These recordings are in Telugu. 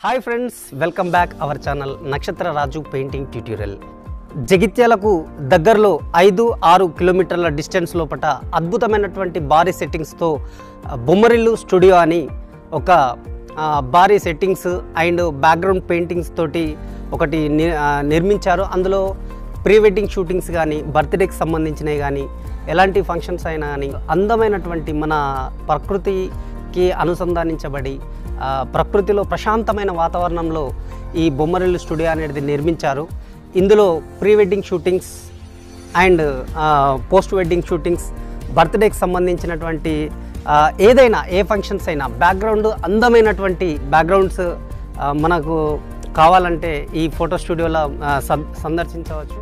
Hi friends, welcome back our channel నక్షత్ర రాజు పెయింటింగ్ ట్యూటోరియల్. జగిత్యాలకు దగ్గరలో 5-6 కిలోమీటర్ల డిస్టెన్స్ లోపట అద్భుతమైనటువంటి భారీ సెట్టింగ్స్తో బొమ్మరిల్లు స్టూడియో అని ఒక భారీ సెట్టింగ్స్ అండ్ బ్యాక్గ్రౌండ్ పెయింటింగ్స్ తోటి ఒకటి నిర్మించారు. అందులో ప్రీ వెడ్డింగ్ షూటింగ్స్ కానీ, బర్త్డేకి సంబంధించినవి కానీ, ఎలాంటి ఫంక్షన్స్ అయినా కానీ అందమైనటువంటి మన ప్రకృతికి అనుసంధానించబడి ప్రకృతిలో ప్రశాంతమైన వాతావరణంలో ఈ బొమ్మరిల్లు స్టూడియో అనేది నిర్మించారు. ఇందులో pre wedding shootings and post wedding shootings, బర్త్డేకి సంబంధించినటువంటి ఏదైనా ఏ ఫంక్షన్స్ అయినా బ్యాక్గ్రౌండ్ అందమైనటువంటి బ్యాక్గ్రౌండ్స్ మనకు కావాలంటే ఈ ఫోటో స్టూడియోలో సందర్శించవచ్చు.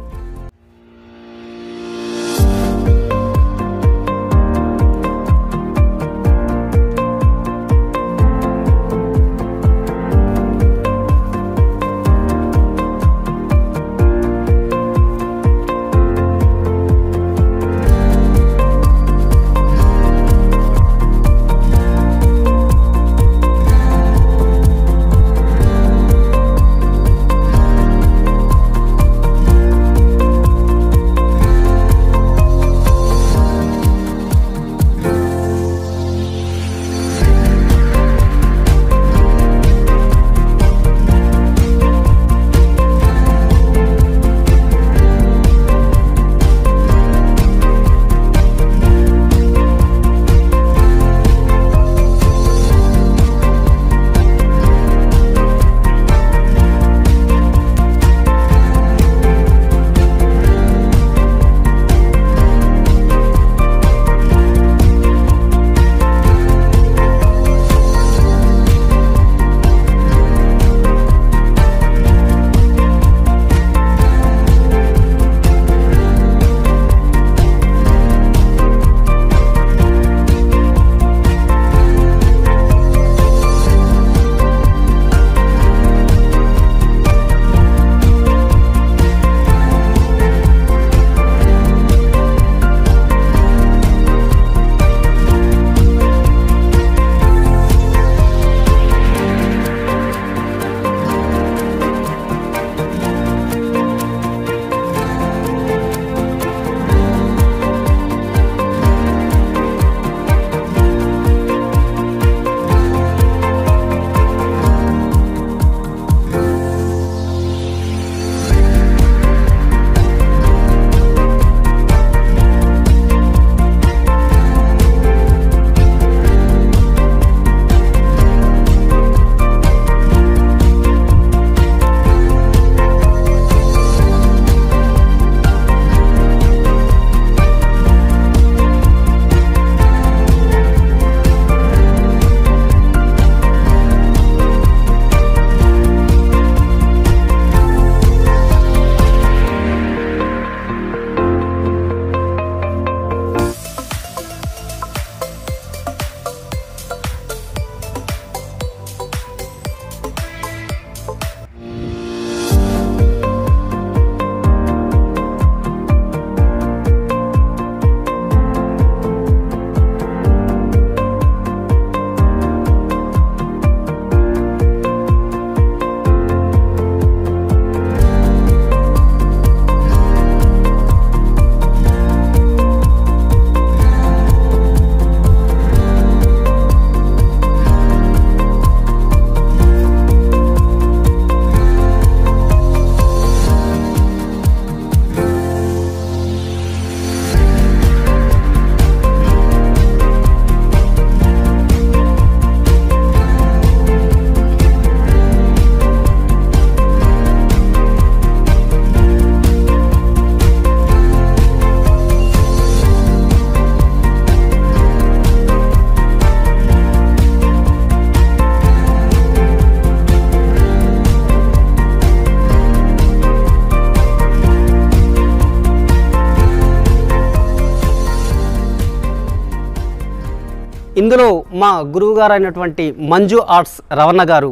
ఇందులో మా గురువు గారు అయినటువంటి మంజు ఆర్ట్స్ రవణ గారు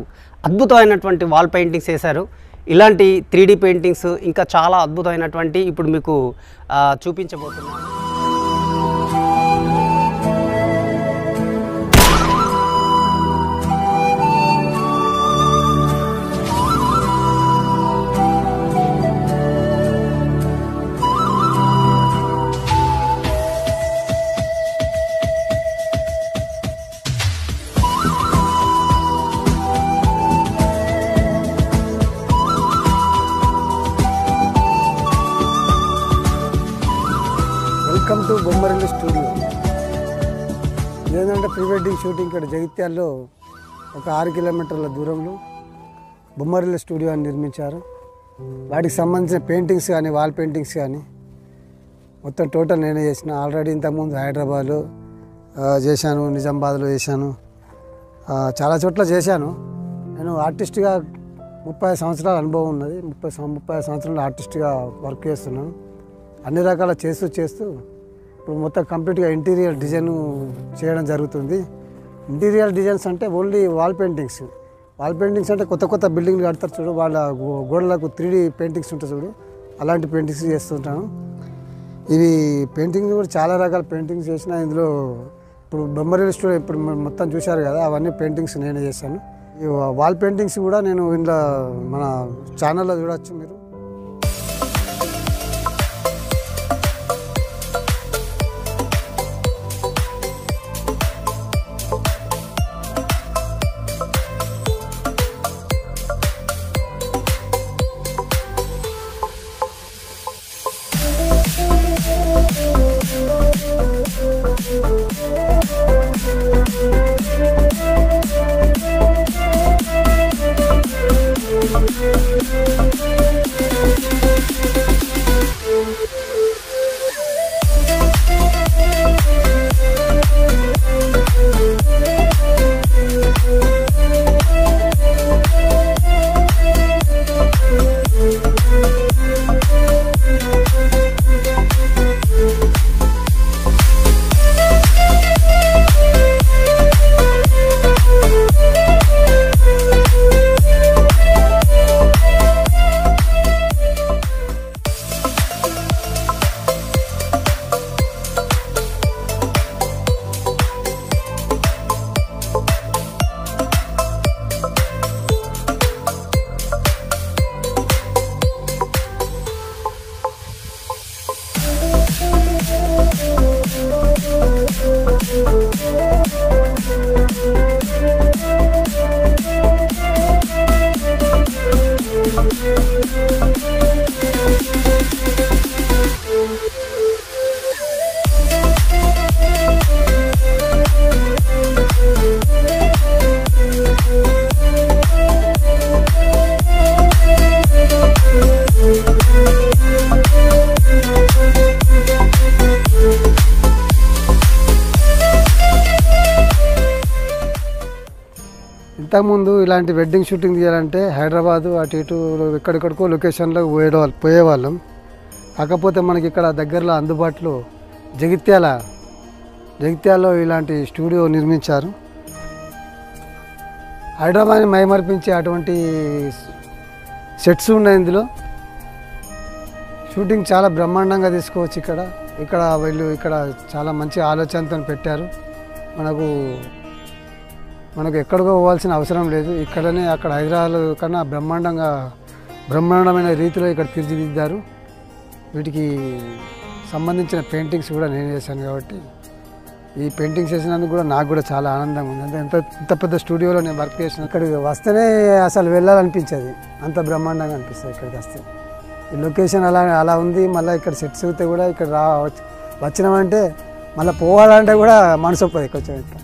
అద్భుతమైనటువంటి వాల్ పెయింటింగ్స్ వేశారు. ఇలాంటి 3D పెయింటింగ్స్ ఇంకా చాలా అద్భుతమైనటువంటి ఇప్పుడు మీకు చూపించబోతున్నాను. బొమ్మరిల్లు స్టూడియో. ఏంటంటే ప్రీ వెడ్డింగ్ షూటింగ్ ఇక్కడ జగిత్యాల్లో ఒక 6 కిలోమీటర్ల దూరంలో బొమ్మరిల్లు స్టూడియో అని నిర్మించారు. వాటికి సంబంధించిన పెయింటింగ్స్ కానీ వాల్ పెయింటింగ్స్ కానీ మొత్తం టోటల్ నేనే చేసిన. ఆల్రెడీ ఇంతకుముందు హైదరాబాద్లో చేశాను, నిజామాబాద్లో చేశాను, చాలా చోట్ల చేశాను. నేను ఆర్టిస్ట్గా 30 సంవత్సరాల అనుభవం ఉన్నది. 30 సంవత్సరాలు ఆర్టిస్ట్గా వర్క్ చేస్తున్నాను. అన్ని రకాల చేస్తూ ఇప్పుడు మొత్తం కంప్లీట్గా ఇంటీరియర్ డిజైన్ చేయడం జరుగుతుంది. ఇంటీరియర్ డిజైన్స్ అంటే only wall paintings. Wall paintings అంటే కొత్త బిల్డింగ్లు కడతారు చూడు, వాళ్ళ గోడలకు 3D పెయింటింగ్స్ ఉంటాయి చూడు, అలాంటి పెయింటింగ్స్ చేస్తుంటాను. ఇవి పెయింటింగ్స్ కూడా చాలా రకాల పెయింటింగ్స్ చేసిన. ఇందులో ఇప్పుడు బొమ్మరిల్లు స్టూడియో ఇప్పుడు మొత్తం చూశారు కదా, అవన్నీ పెయింటింగ్స్ నేనే చేశాను. ఈ వాల్ పెయింటింగ్స్ కూడా నేను ఇందులో మన ఛానల్లో చూడవచ్చు మీరు. ఇంతకుముందు ఇలాంటి వెడ్డింగ్ షూటింగ్ చేయాలంటే హైదరాబాదు అటు ఇటు ఎక్కడెక్కడికో లొకేషన్లో పోయేవాళ్ళం. కాకపోతే మనకి ఇక్కడ దగ్గరలో అందుబాటులో జగిత్యాలలో ఇలాంటి స్టూడియో నిర్మించారు. హైదరాబాద్ని మైమర్పించే అటువంటి సెట్స్ ఉన్నాయి. ఇందులో షూటింగ్ చాలా బ్రహ్మాండంగా తీసుకోవచ్చు. ఇక్కడ వీళ్ళు చాలా మంచి ఆలోచనతో పెట్టారు. మనకు ఎక్కడికో పోవాల్సిన అవసరం లేదు. ఇక్కడనే అక్కడ హైదరాబాద్ కన్నా బ్రహ్మాండమైన రీతిలో ఇక్కడ తీర్చిదిద్దారు. వీటికి సంబంధించిన పెయింటింగ్స్ కూడా నేను చేశాను కాబట్టి ఈ పెయింటింగ్స్ చేసినందుకు కూడా నాకు కూడా చాలా ఆనందంగా ఉంది. అంటే ఇంత పెద్ద స్టూడియోలో నేను వర్క్ చేసిన ఇక్కడికి వస్తేనే అసలు వెళ్ళాలనిపించేది, అంత బ్రహ్మాండంగా అనిపిస్తుంది ఇక్కడికి వస్తే. ఈ లొకేషన్ అలా ఉంది. మళ్ళీ ఇక్కడ సెట్స్ అయితే కూడా ఇక్కడ వచ్చినామంటే మళ్ళీ పోవాలంటే కూడా మనసు ఒప్పదు కొంచెం ఇక్కడ.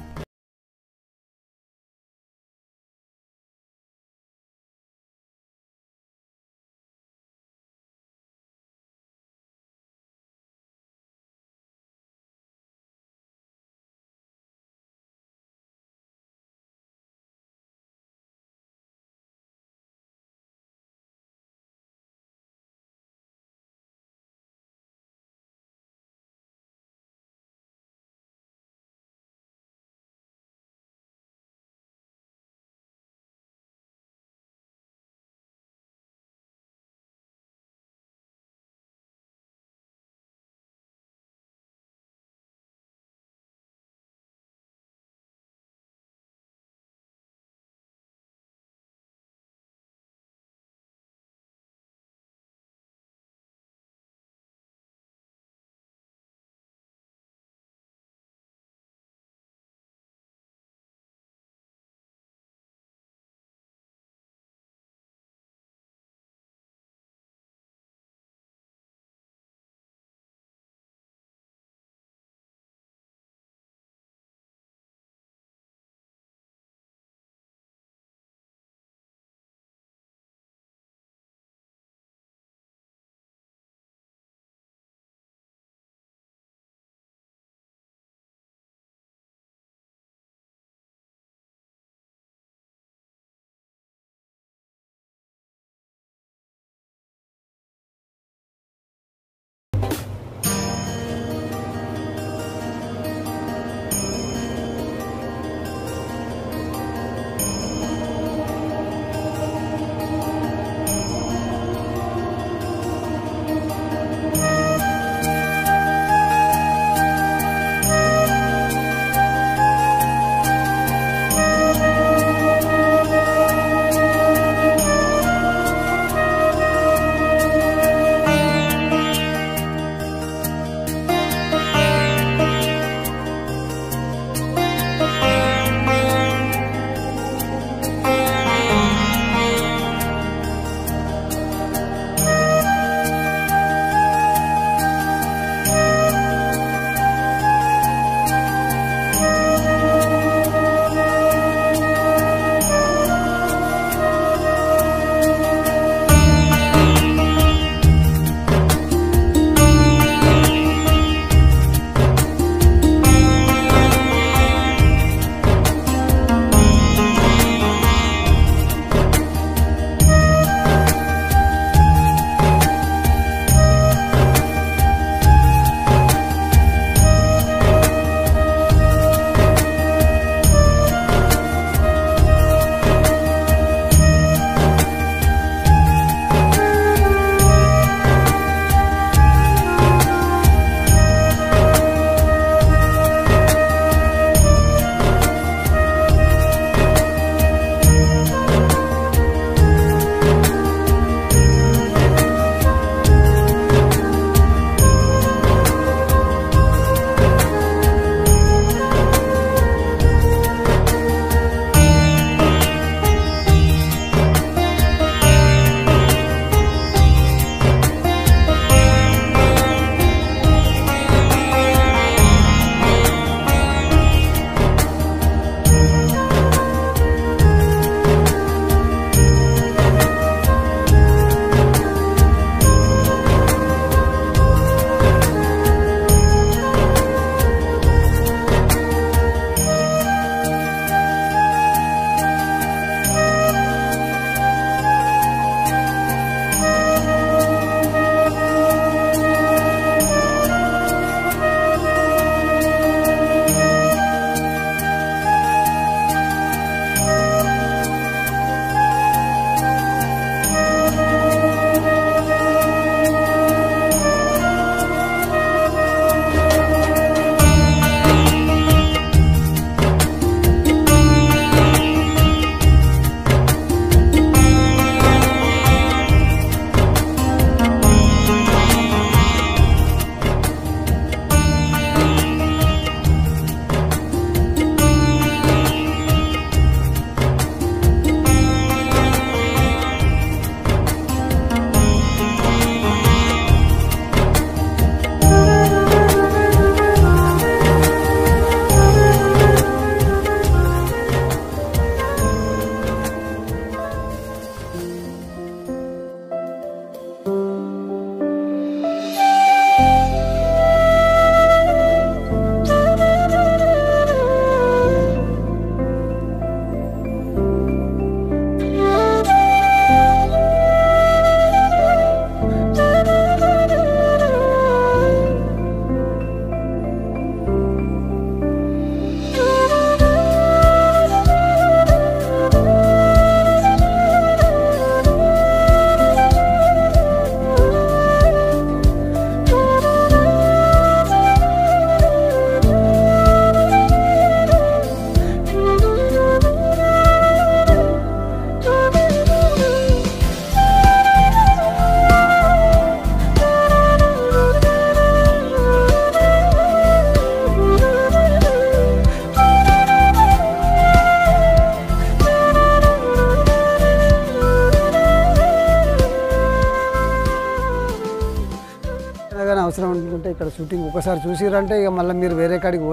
అవసరం అనుకుంటే ఇక్కడ షూటింగ్ ఒకసారి చూసిరంటే ఇక మళ్ళీ మీరు వేరే కాడికి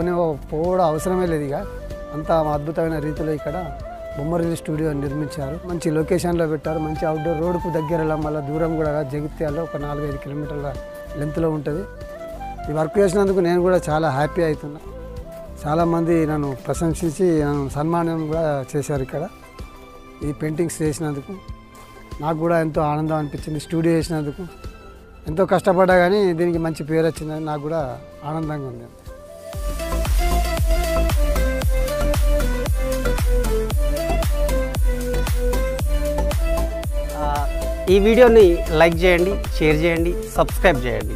పోవడం అవసరమే లేదు. ఇక అంత అద్భుతమైన రీతిలో ఇక్కడ బొమ్మరిల్లు స్టూడియో నిర్మించారు. మంచి లొకేషన్లో పెట్టారు. మంచి అవుట్డోర్ రోడ్డుకు దగ్గరలో, మళ్ళీ దూరం కూడా జగిత్యాలలో ఒక 4-5 కిలోమీటర్ల లెంత్లో ఉంటుంది. ఈ వర్క్ చేసినందుకు నేను కూడా చాలా హ్యాపీ అవుతున్నా. చాలామంది నన్ను ప్రశంసించి నన్ను సన్మానం కూడా చేశారు. ఇక్కడ ఈ పెయింటింగ్స్ చేసినందుకు నాకు కూడా ఎంతో ఆనందం అనిపించింది. స్టూడియో చేసినందుకు ఎంతో కష్టపడ్డా కానీ దీనికి మంచి పేరు వచ్చిందని నాకు కూడా ఆనందంగా ఉంది. ఈ వీడియోని లైక్ చేయండి, షేర్ చేయండి, సబ్స్క్రైబ్ చేయండి.